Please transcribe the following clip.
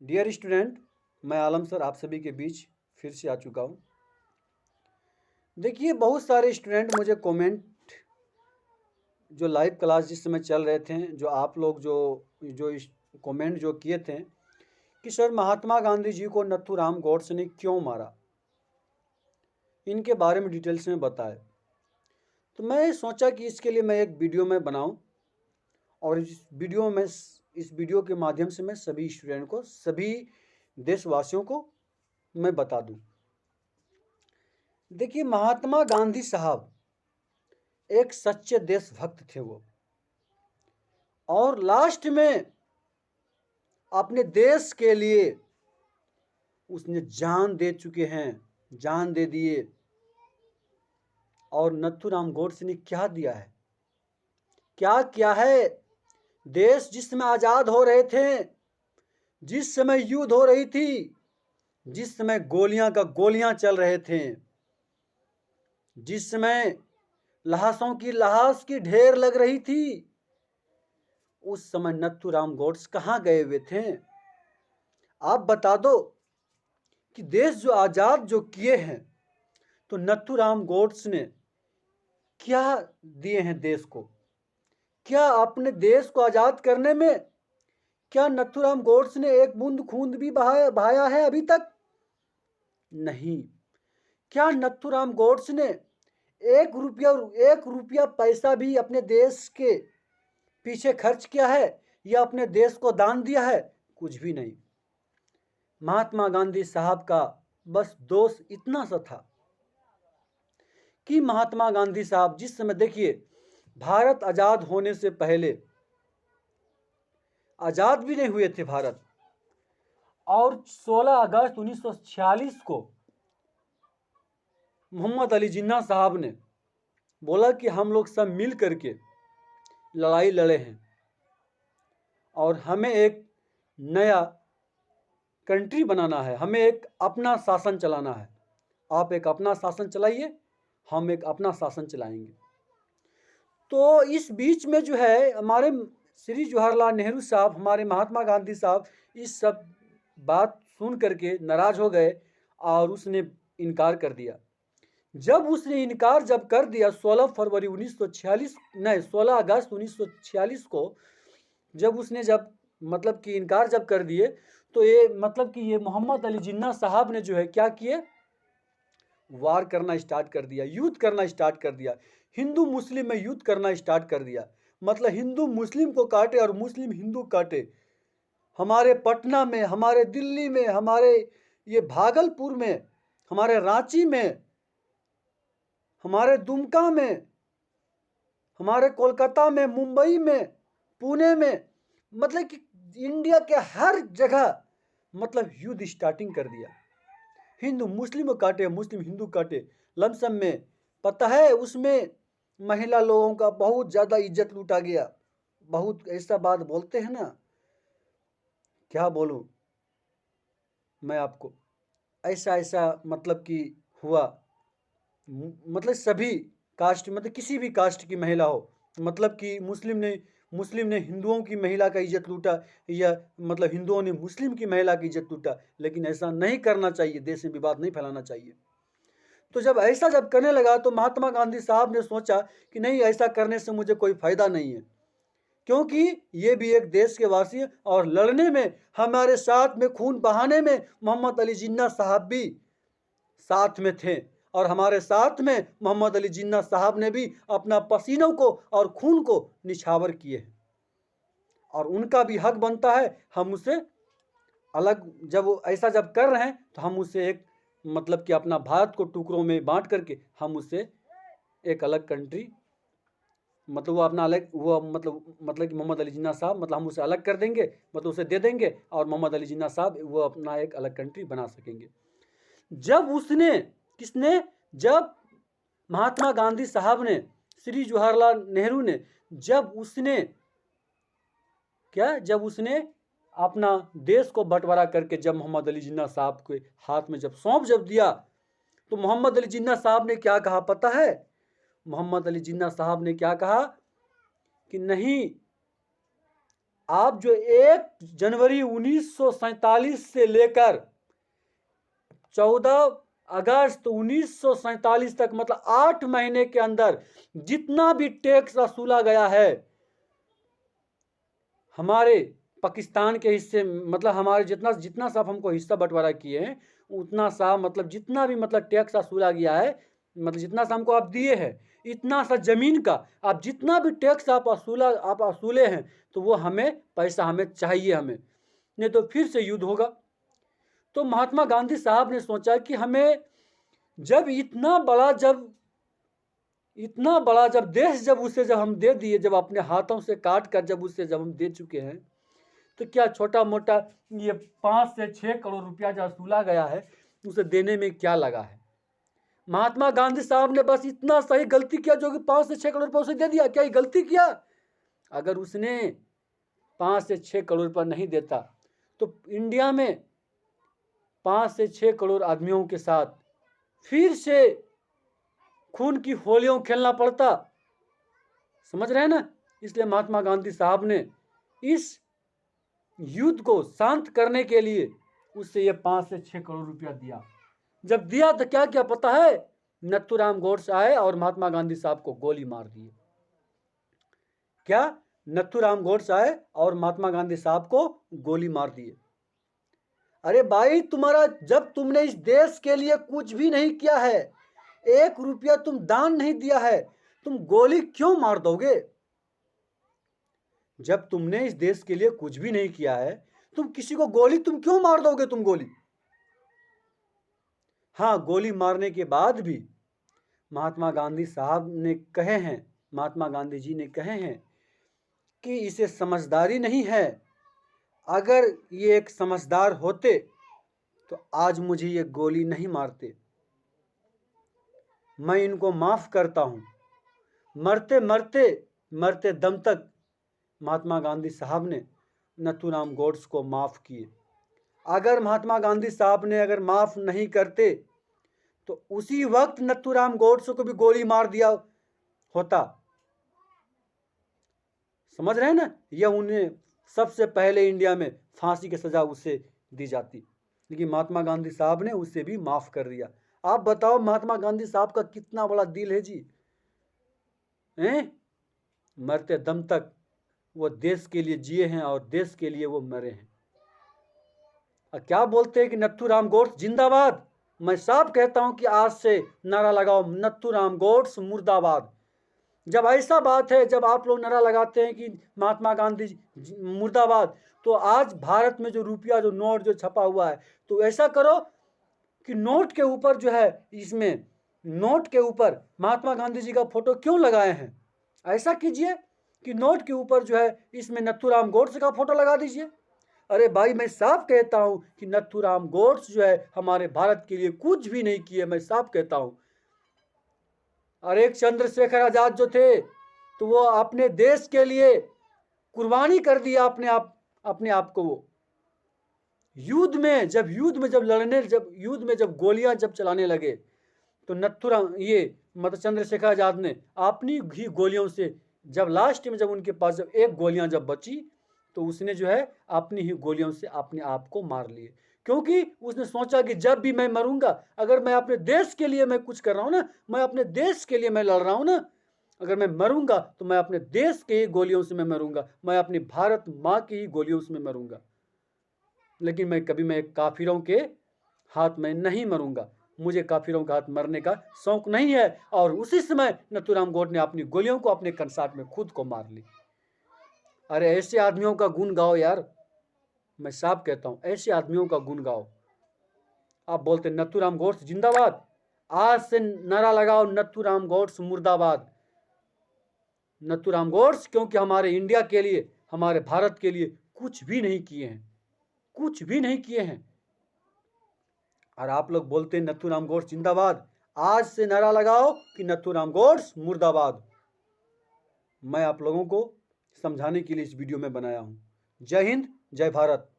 Dear student, मैं आलम sir आप सभी के बीच फिर से आ चुका हूँ। देखिए, बहुत सारे स्टूडेंट मुझे कमेंट जो लाइव क्लास जिस समय चल रहे थे, जो आप लोग जो जो कमेंट जो किए थे कि सर महात्मा गांधी जी को नथुराम गॉडसे ने क्यों मारा, इनके बारे में डिटेल्स में बताए। तो मैं सोचा कि इसके लिए मैं एक वीडियो में बनाऊं और इस वीडियो के माध्यम से मैं सभी स्टूडेंट को, सभी देशवासियों को मैं बता दूं। देखिए, महात्मा गांधी साहब एक सच्चे देशभक्त थे वो, और लास्ट में अपने देश के लिए उसने जान दे चुके हैं, जान दे दिए। और नथुराम गॉडसे ने क्या दिया है, क्या किया है? देश जिस समय आजाद हो रहे थे, जिस समय युद्ध हो रही थी, जिस समय गोलियां चल रहे थे, जिस समय लाश की ढेर लग रही थी, उस समय नथुराम गॉड्स कहां गए हुए थे? आप बता दो कि देश जो आजाद जो किए हैं, तो नथुराम गॉड्स ने क्या दिए हैं देश को? क्या अपने देश को आजाद करने में क्या नथुराम गॉड्स ने एक बूंद खून भी बहाया है अभी तक? नहीं। क्या नथुराम गॉड्स ने एक रुपया पैसा भी अपने देश के पीछे खर्च किया है या अपने देश को दान दिया है? कुछ भी नहीं। महात्मा गांधी साहब का बस दोष इतना सा था कि महात्मा गांधी साहब जिस समय, देखिए, भारत आजाद होने से पहले, आजाद भी नहीं हुए थे भारत, और 16 अगस्त 1946 को मोहम्मद अली जिन्ना साहब ने बोला कि हम लोग सब मिल करके लड़ाई लड़े हैं और हमें एक नया कंट्री बनाना है, हमें एक अपना शासन चलाना है। आप एक अपना शासन चलाइए, हम एक अपना शासन चलाएंगे। तो इस बीच में जो है, हमारे श्री जवाहरलाल नेहरू साहब, हमारे महात्मा गांधी साहब इस सब बात सुन करके नाराज हो गए और उसने इनकार कर दिया। जब उसने इनकार कर दिया 16 फरवरी 1946, नहीं 16 अगस्त 1946 को, जब उसने मतलब कि इनकार कर दिए, तो ये मतलब कि ये मोहम्मद अली जिन्ना साहब ने जो है क्या किए, वार करना स्टार्ट कर दिया, युद्ध करना स्टार्ट कर दिया, हिंदू मुस्लिम में युद्ध करना स्टार्ट कर दिया। मतलब हिंदू मुस्लिम को काटे और मुस्लिम हिंदू काटे। हमारे पटना में, हमारे दिल्ली में, हमारे ये भागलपुर में, हमारे रांची में, हमारे दुमका में, हमारे कोलकाता में, मुंबई में, पुणे में, मतलब कि इंडिया के हर जगह मतलब युद्ध स्टार्टिंग कर दिया। हिंदू मुस्लिम को काटे, मुस्लिम हिंदू काटे। लमसम में पता है उसमें महिला लोगों का बहुत ज़्यादा इज्जत लूटा गया। बहुत ऐसा बात बोलते हैं ना, क्या बोलूं मैं आपको, ऐसा ऐसा मतलब कि हुआ। मतलब सभी कास्ट, मतलब किसी भी कास्ट की महिला हो, मतलब कि मुस्लिम ने हिंदुओं की महिला का इज्जत लूटा, या मतलब हिंदुओं ने मुस्लिम की महिला की इज्जत लूटा। लेकिन ऐसा नहीं करना चाहिए, देश में विवाद नहीं फैलाना चाहिए। तो जब ऐसा करने लगा, तो महात्मा गांधी साहब ने सोचा कि नहीं, ऐसा करने से मुझे कोई फायदा नहीं है, क्योंकि ये भी एक देश के वासी है और लड़ने में, हमारे साथ में खून बहाने में मोहम्मद अली जिन्ना साहब भी साथ में थे, और हमारे साथ में मोहम्मद अली जिन्ना साहब ने भी अपना पसीनों को और खून को निछावर किए हैं, और उनका भी हक बनता है हम उसे अलग, जब वो ऐसा कर रहे हैं, तो हम उसे एक मतलब कि अपना भारत को टुकड़ों में बांट करके हम उसे एक अलग कंट्री, मतलब वो अपना अलग, वो मतलब कि मोहम्मद अली जिन्ना साहब, मतलब हम उसे अलग कर देंगे, मतलब उसे दे देंगे, और मोहम्मद अली जिन्ना साहब वो अपना एक अलग कंट्री बना सकेंगे। जब उसने, किसने, जब महात्मा गांधी साहब ने, श्री जवाहरलाल नेहरू ने, जब उसने अपना देश को बंटवारा करके जब मोहम्मद अली जिन्ना साहब के हाथ में सौंप दिया, तो मोहम्मद अली जिन्ना साहब ने क्या कहा पता है? मोहम्मद अली जिन्ना साहब ने क्या कहा कि नहीं, आप जो 1 जनवरी 1947 से लेकर 14 अगस्त 1947 तक, मतलब 8 महीने के अंदर जितना भी टैक्स वसूला गया है हमारे पाकिस्तान के हिस्से, मतलब हमारे जितना जितना सा हमको हिस्सा बंटवारा किए हैं उतना सा, मतलब जितना भी मतलब टैक्स वसूला गया है, मतलब जितना सा हमको आप दिए हैं, इतना सा जमीन का आप जितना भी टैक्स आप वसूले हैं, तो वो हमें पैसा हमें चाहिए, हमें नहीं तो फिर से युद्ध होगा। तो महात्मा गांधी साहब ने सोचा कि हमें जब इतना बड़ा जब देश जब उसे जब हम दे दिए, जब अपने हाथों से काट कर जब उसे जब हम दे चुके हैं, तो क्या छोटा मोटा ये 5 से 6 करोड़ रुपया जो वसूला गया है उसे देने में क्या लगा है। महात्मा गांधी साहब ने बस इतना सही गलती किया जो कि 5 से 6 करोड़ रुपया उसे दे दिया। क्या ये गलती किया? अगर उसने 5 से 6 करोड़ रुपया नहीं देता तो इंडिया में 5 से 6 करोड़ आदमियों के साथ फिर से खून की होलियों खेलना पड़ता। समझ रहे हैं ना? इसलिए महात्मा गांधी साहब ने इस युद्ध को शांत करने के लिए उससे ये 5 से 6 करोड़ रुपया दिया। जब दिया तो क्या क्या पता है? नथुराम गोडसे आए और महात्मा गांधी साहब को गोली मार दिए। क्या? नथुराम गोडसे आए और महात्मा गांधी साहब को गोली मार दिए। अरे भाई, तुम्हारा जब तुमने इस देश के लिए कुछ भी नहीं किया है, 1 रुपया तुम दान नहीं दिया है, तुम गोली क्यों मार दोगे? जब तुमने इस देश के लिए कुछ भी नहीं किया है, तुम किसी को गोली तुम क्यों मार दोगे? तुम गोली, हाँ, गोली मारने के बाद भी महात्मा गांधी साहब ने कहे हैं, महात्मा गांधी जी ने कहे हैं कि इसे समझदारी नहीं है। अगर ये एक समझदार होते तो आज मुझे ये गोली नहीं मारते। मैं इनको माफ करता हूं। मरते मरते मरते दम तक महात्मा गांधी साहब ने नथुराम गोडसे को माफ किए। अगर महात्मा गांधी साहब ने अगर माफ नहीं करते तो उसी वक्त नथुराम गोडसे को भी गोली मार दिया होता। समझ रहे हैं ना? यह उन्हें सबसे पहले इंडिया में फांसी की सजा उसे दी जाती, लेकिन महात्मा गांधी साहब ने उसे भी माफ कर दिया। आप बताओ, महात्मा गांधी साहब का कितना बड़ा दिल है जी, हैं? मरते दम तक वो देश के लिए जिए हैं और देश के लिए वो मरे हैं। और क्या बोलते हैं कि नथुराम गोडसे जिंदाबाद। मैं साफ कहता हूं कि आज से नारा लगाओ, नथुराम गोडसे मुर्दाबाद। जब ऐसा बात है, जब आप लोग नारा लगाते हैं कि महात्मा गांधी मुर्दाबाद, तो आज भारत में जो रुपया जो नोट जो छपा हुआ है, तो ऐसा करो कि नोट के ऊपर जो है, इसमें नोट के ऊपर महात्मा गांधी जी का फोटो क्यों लगाए हैं? ऐसा कीजिए कि नोट के ऊपर जो है इसमें नथुराम गोडसे का फोटो लगा दीजिए। अरे भाई, मैं साफ कहता हूं कि नथुराम गोडसे जो है हमारे भारत के लिए कुछ भी नहीं किए। मैं साफ कहता हूं। और एक चंद्रशेखर आजाद जो थे, तो वो अपने देश के लिए कुर्बानी कर दिया अपने आप को। वो युद्ध में जब गोलियां जब चलाने लगे, तो नथुराम मतलब चंद्रशेखर आजाद ने अपनी ही गोलियों से, जब लास्ट में जब उनके पास जब एक गोलियां जब बची, तो उसने जो है अपनी ही गोलियों से अपने आप को मार लिए। क्योंकि उसने सोचा कि जब भी मैं मरूंगा, अगर मैं अपने देश के लिए मैं कुछ कर रहा हूं ना, मैं अपने देश के लिए मैं लड़ रहा हूं ना, अगर मैं मरूंगा तो मैं अपने देश के ही गोलियों से मैं मरूंगा, मैं अपनी भारत माँ की ही गोलियों से मैं मरूंगा। लेकिन मैं काफिरों के हाथ में नहीं मरूंगा। मुझे काफिरों के हाथ मरने का शौक नहीं है। और उसी समय नथुराम गोडसे ने अपनी गोलियों को अपने कंसाट में खुद को मार ली। अरे ऐसे आदमियों का गुण गाओ यार। मैं साफ कहता हूं, ऐसे आदमियों का गुण गाओ। आप बोलते नथुराम गोडसे जिंदाबाद। आज से नारा लगाओ, नथुराम गोडसे मुर्दाबाद। नथुराम गोडसे क्योंकि हमारे इंडिया के लिए, हमारे भारत के लिए कुछ भी नहीं किए हैं, कुछ भी नहीं किए हैं। और आप लोग बोलते हैं नथुराम गोडसे जिंदाबाद। आज से नारा लगाओ कि नथुराम गोडसे मुर्दाबाद। मैं आप लोगों को समझाने के लिए इस वीडियो में बनाया हूं। जय हिंद, जय भारत।